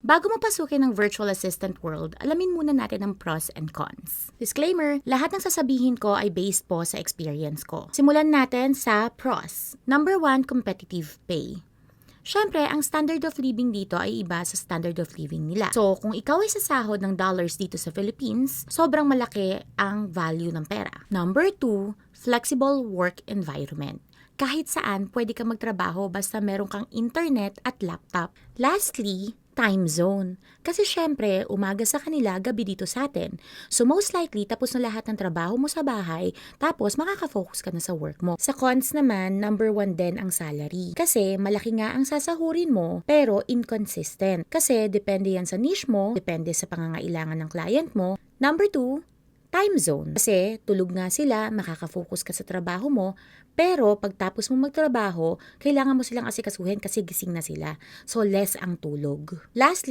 Bago mo pasukin ang virtual assistant world, alamin muna natin ang pros and cons. Disclaimer, lahat ng sasabihin ko ay based po sa experience ko. Simulan natin sa pros. Number 1, competitive pay. Siyempre, ang standard of living dito ay iba sa standard of living nila. So, kung ikaw ay sasahod ng dollars dito sa Philippines, sobrang malaki ang value ng pera. Number 2, flexible work environment. Kahit saan, pwede ka magtrabaho basta meron kang internet at laptop. Lastly, time zone. Kasi syempre, umaga sa kanila, gabi dito sa atin. So most likely, tapos na lahat ng trabaho mo sa bahay, tapos makaka-focus ka na sa work mo. Sa cons naman, number 1 din ang salary. Kasi malaki nga ang sasahurin mo, pero inconsistent. Kasi depende yan sa niche mo, depende sa pangangailangan ng client mo. Number 2, time zone. Kasi tulog nga sila, makaka-focus ka sa trabaho mo, pero pagtapos mo magtrabaho, kailangan mo silang asikasuhin kasi gising na sila. So less ang tulog. Lastly,